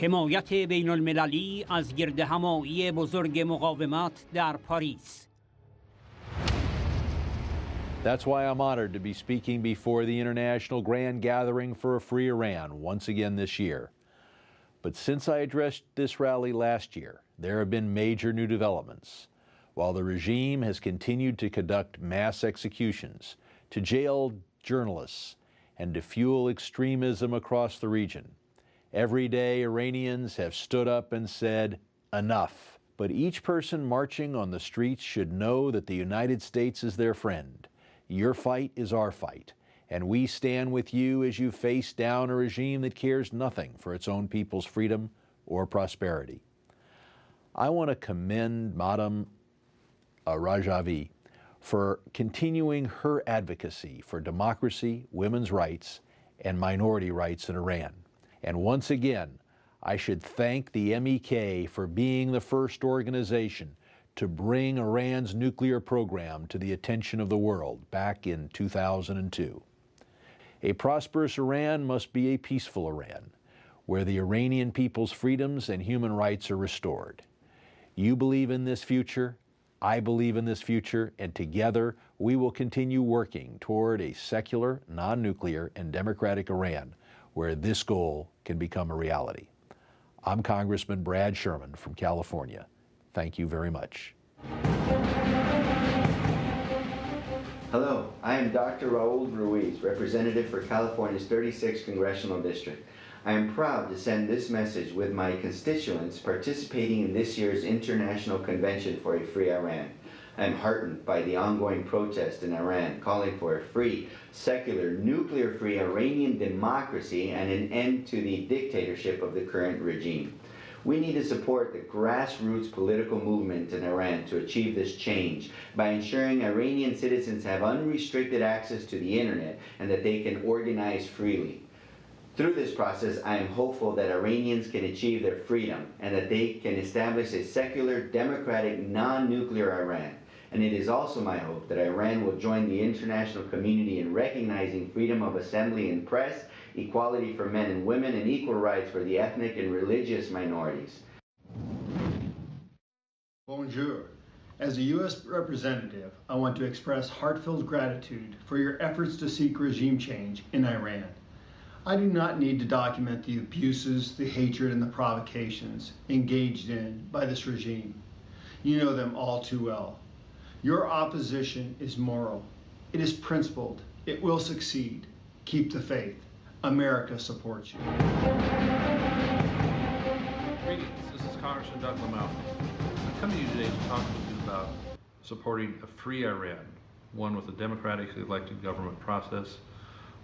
حمایت بین المللی از گردهمایی بزرگ مقاومت در پاریس. That's why I'm honored to be speaking before the International Grand Gathering for a Free Iran once again this year. But since I addressed this rally last year, there have been major new developments. While the regime has continued to conduct mass executions, to jail journalists, and to fuel extremism across the region, every day Iranians have stood up and said, enough. But each person marching on the streets should know that the United States is their friend. Your fight is our fight, and we stand with you as you face down a regime that cares nothing for its own people's freedom or prosperity. I want to commend Madam Rajavi for continuing her advocacy for democracy, women's rights, and minority rights in Iran. And once again, I should thank the MEK for being the first organization to bring Iran's nuclear program to the attention of the world back in 2002. A prosperous Iran must be a peaceful Iran, where the Iranian people's freedoms and human rights are restored. You believe in this future, I believe in this future, and together we will continue working toward a secular, non-nuclear, and democratic Iran, where this goal can become a reality. I'm Congressman Brad Sherman from California. Thank you very much. Hello, I am Dr. Raul Ruiz, representative for California's 36th Congressional District. I am proud to send this message with my constituents participating in this year's International Convention for a Free Iran. I am heartened by the ongoing protest in Iran calling for a free, secular, nuclear-free Iranian democracy and an end to the dictatorship of the current regime. We need to support the grassroots political movement in Iran to achieve this change by ensuring Iranian citizens have unrestricted access to the internet and that they can organize freely. Through this process, I am hopeful that Iranians can achieve their freedom and that they can establish a secular, democratic, non-nuclear Iran. And it is also my hope that Iran will join the international community in recognizing freedom of assembly and press, equality for men and women, and equal rights for the ethnic and religious minorities. Bonjour. As a U.S. representative, I want to express heartfelt gratitude for your efforts to seek regime change in Iran. I do not need to document the abuses, the hatred, and the provocations engaged in by this regime. You know them all too well. Your opposition is moral. It is principled. It will succeed. Keep the faith. America supports you. Greetings. This is Congressman Doug Lamouth. I'm coming to you today to talk with you about supporting a free Iran, one with a democratically elected government process,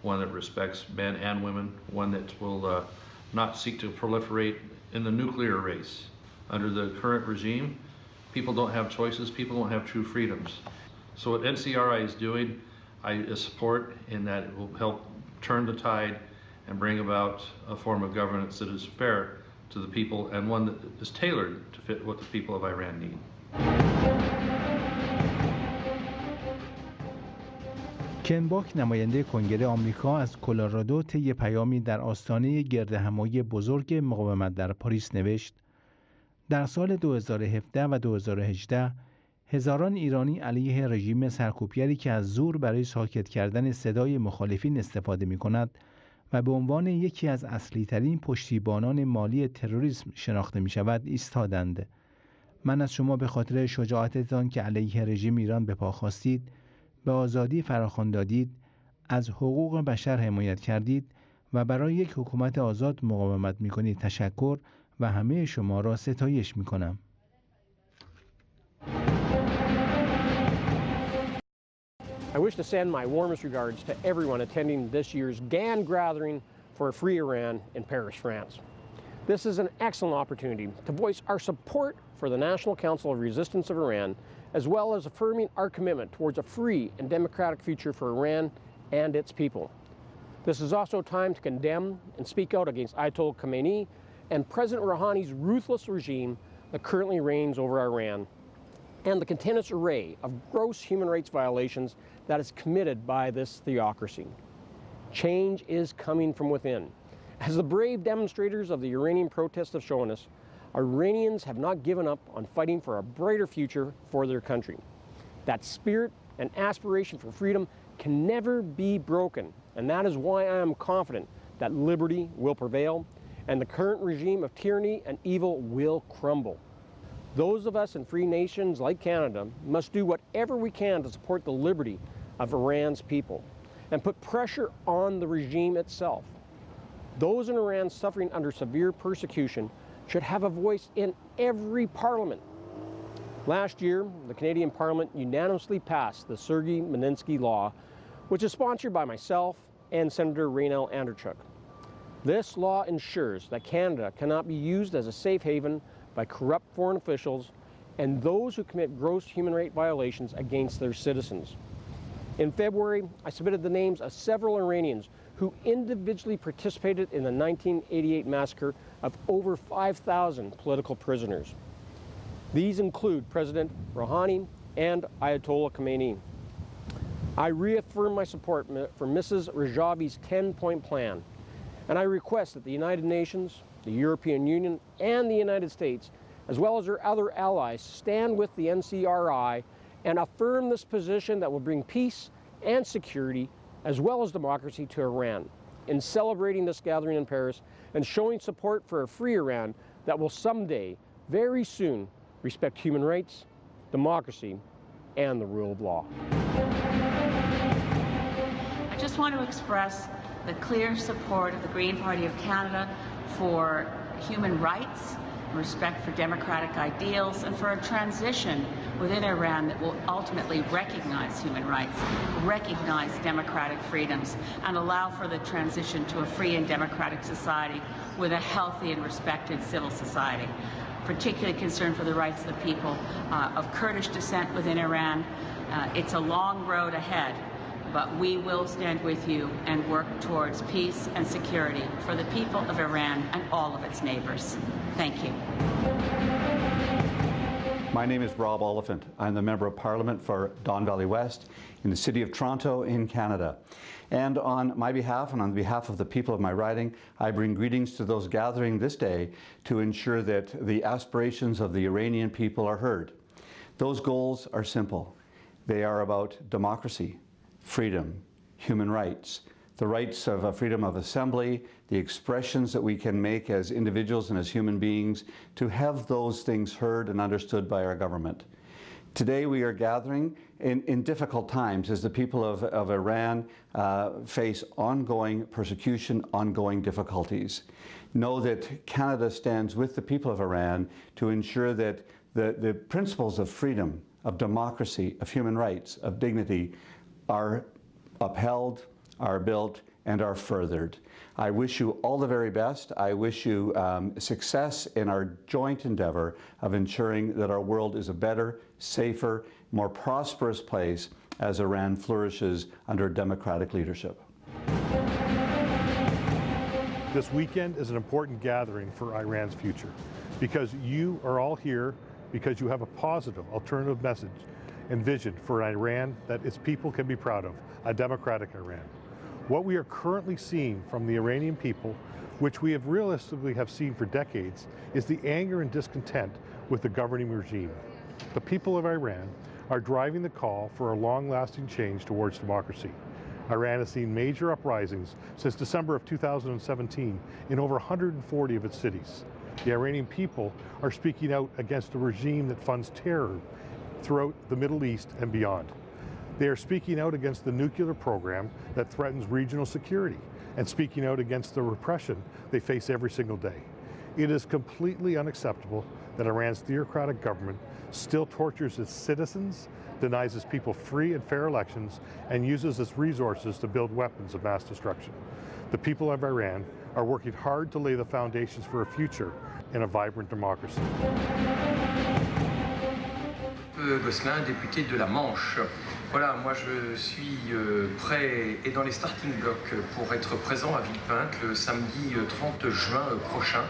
one that respects men and women, one that will not seek to proliferate in the nuclear race. Under the current regime, people don't have choices, people don't have true freedoms. So what NCRI is doing, I support in that it will help turn the tide and bring about a form of governance that is fair to the people and one that is tailored to fit what the people of Iran need. کن باک نماینده کنگره آمریکا از کلرادو طی پیامی در آستانه گردهمایی بزرگ مقاومت در پاریس نوشت: در سال 2017 و 2018 هزاران ایرانی علیه رژیم سرکوبگری که از زور برای ساکت کردن صدای مخالفین استفاده می‌کند و به عنوان یکی از اصلی‌ترین پشتیبانان مالی تروریسم شناخته می‌شود ایستادند. من از شما به خاطر شجاعتتان که علیه رژیم ایران به پا خواستید، به آزادی فراخوان دادید، از حقوق بشر حمایت کردید و برای یک حکومت آزاد مقاومت می‌کنید تشکر و همه شما را ستایش می‌کنم. I wish to send my warmest regards to everyone attending this year's GAN gathering for a free Iran in Paris, France. This is an excellent opportunity to voice our support for the National Council of Resistance of Iran, as well as affirming our commitment towards a free and democratic future for Iran and its people. This is also a time to condemn and speak out against Ayatollah Khamenei and President Rouhani's ruthless regime that currently reigns over Iran, and the continuous array of gross human rights violations that is committed by this theocracy. Change is coming from within, As the brave demonstrators of the Iranian protests have shown us, Iranians have not given up on fighting for a brighter future for their country. That spirit and aspiration for freedom can never be broken, and that is why I am confident that liberty will prevail and the current regime of tyranny and evil will crumble. Those of us in free nations like Canada must do whatever we can to support the liberty of Iran's people and put pressure on the regime itself. Those in Iran suffering under severe persecution should have a voice in every parliament. Last year, the Canadian Parliament unanimously passed the Sergei Magnitsky Law, which is sponsored by myself and Senator Raynell Anderchuk. This law ensures that Canada cannot be used as a safe haven by corrupt foreign officials and those who commit gross human rights violations against their citizens. In February, I submitted the names of several Iranians who individually participated in the 1988 massacre of over 5,000 political prisoners. These include President Rouhani and Ayatollah Khamenei. I reaffirm my support for Mrs. Rajavi's 10-point plan, and I request that the United Nations, the European Union, and the United States, as well as their other allies, stand with the NCRI and affirm this position that will bring peace and security, as well as democracy, to Iran, in celebrating this gathering in Paris and showing support for a free Iran that will someday, very soon, respect human rights, democracy, and the rule of law. I just want to express the clear support of the Green Party of Canada for human rights, respect for democratic ideals, and for a transition within Iran that will ultimately recognize human rights, recognize democratic freedoms, and allow for the transition to a free and democratic society with a healthy and respected civil society. Particularly concerned for the rights of the people of Kurdish descent within Iran. It's a long road ahead, but we will stand with you and work towards peace and security for the people of Iran and all of its neighbors. Thank you. My name is Rob Oliphant. I'm the Member of Parliament for Don Valley West in the City of Toronto in Canada. And on my behalf and on behalf of the people of my riding, I bring greetings to those gathering this day to ensure that the aspirations of the Iranian people are heard. Those goals are simple. They are about democracy, freedom, human rights, the rights of freedom of assembly, the expressions that we can make as individuals and as human beings, to have those things heard and understood by our government. Today we are gathering in difficult times as the people of Iran face ongoing persecution, ongoing difficulties. Know that Canada stands with the people of Iran to ensure that the principles of freedom, of democracy, of human rights, of dignity are upheld, are built, and are furthered. I wish you all the very best. I wish you success in our joint endeavor of ensuring that our world is a better, safer, more prosperous place as Iran flourishes under democratic leadership. This weekend is an important gathering for Iran's future because you are all here because you have a positive, alternative message and vision for an Iran that its people can be proud of, a democratic Iran. What we are currently seeing from the Iranian people, which we have realistically seen for decades, is the anger and discontent with the governing regime. The people of Iran are driving the call for a long-lasting change towards democracy. Iran has seen major uprisings since December of 2017 in over 140 of its cities. The Iranian people are speaking out against a regime that funds terror throughout the Middle East and beyond. They are speaking out against the nuclear program that threatens regional security and speaking out against the repression they face every single day. It is completely unacceptable that Iran's theocratic government still tortures its citizens, denies its people free and fair elections, and uses its resources to build weapons of mass destruction. The people of Iran are working hard to lay the foundations for a future in a vibrant democracy. Gosselin, député de la Manche. Voilà, moi je suis prêt et dans les starting blocks pour être présent à Villepinte le samedi 30 juin prochain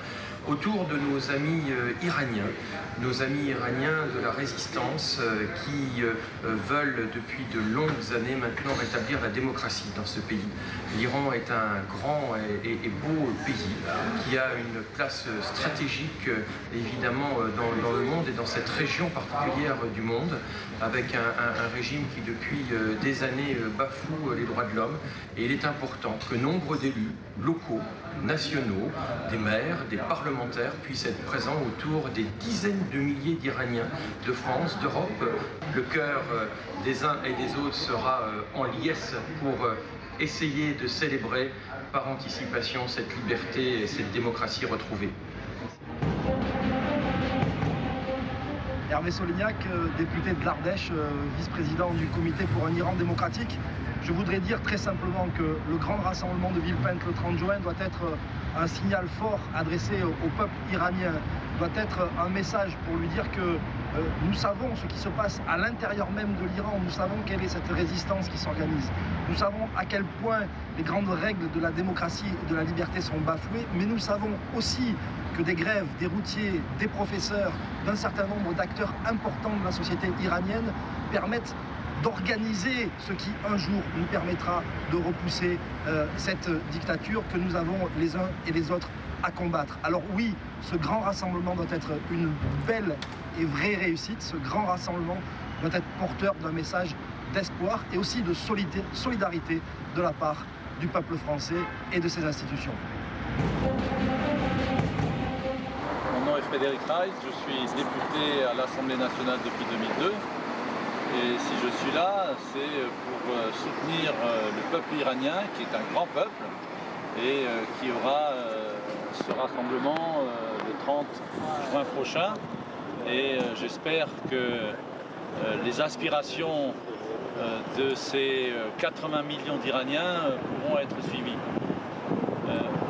autour de nos amis iraniens de la résistance qui veulent depuis de longues années maintenant rétablir la démocratie dans ce pays. L'Iran est un grand et beau pays qui a une place stratégique évidemment dans le monde et dans cette région particulière du monde, avec un régime qui depuis des années bafoue les droits de l'homme. Et il est important que nombre d'élus locaux, nationaux, des maires, des parlementaires puissent être présents autour des dizaines de milliers d'Iraniens de France, d'Europe. Le cœur des uns et des autres sera en liesse pour essayer de célébrer par anticipation cette liberté et cette démocratie retrouvée. Hervé Solignac, député de l'Ardèche, vice-président du comité pour un Iran démocratique. Je voudrais dire très simplement que le grand rassemblement de Villepinte le 30 juin doit être un signal fort adressé au peuple iranien, doit être un message pour lui dire que nous savons ce qui se passe à l'intérieur même de l'Iran, nous savons quelle est cette résistance qui s'organise, nous savons à quel point les grandes règles de la démocratie et de la liberté sont bafouées, mais nous savons aussi que des grèves, des routiers, des professeurs, d'un certain nombre d'acteurs importants de la société iranienne permettent d'organiser ce qui un jour nous permettra de repousser cette dictature que nous avons les uns et les autres à combattre. Alors oui, ce grand rassemblement doit être une belle et vraie réussite. Ce grand rassemblement doit être porteur d'un message d'espoir et aussi de solidarité de la part du peuple français et de ses institutions. Mon nom est Frédéric Reis, je suis député à l'Assemblée nationale depuis 2002. Et si je suis là, c'est pour soutenir le peuple iranien, qui est un grand peuple, et qui aura ce rassemblement le 30 juin prochain. Et j'espère que les aspirations de ces 80 millions d'Iraniens pourront être suivies.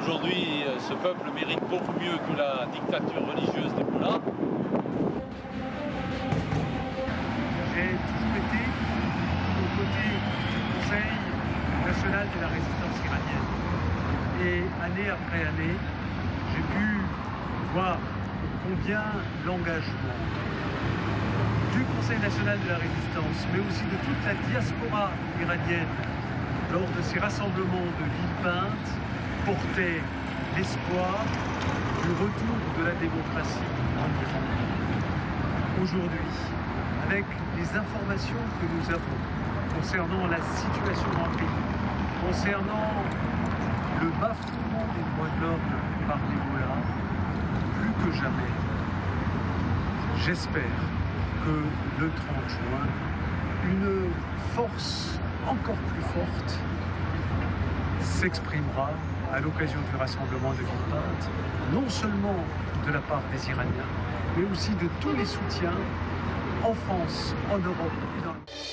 Aujourd'hui, ce peuple mérite beaucoup mieux que la dictature religieuse des mollahs. J'ai toujours été aux côtés du Conseil national de la résistance iranienne. Et année après année, j'ai pu voir combien l'engagement du Conseil national de la résistance, mais aussi de toute la diaspora iranienne, lors de ces rassemblements de Villepinte, portait l'espoir du retour de la démocratie en Iran. Aujourd'hui, avec les informations que nous avons concernant la situation dans le pays, concernant le bafouement des droits de l'homme par les mollahs, plus que jamais, j'espère que le 30 juin, une force encore plus forte s'exprimera à l'occasion du rassemblement de Villepinte, non seulement de la part des Iraniens, mais aussi de tous les soutiens en France, en Europe et dans le monde.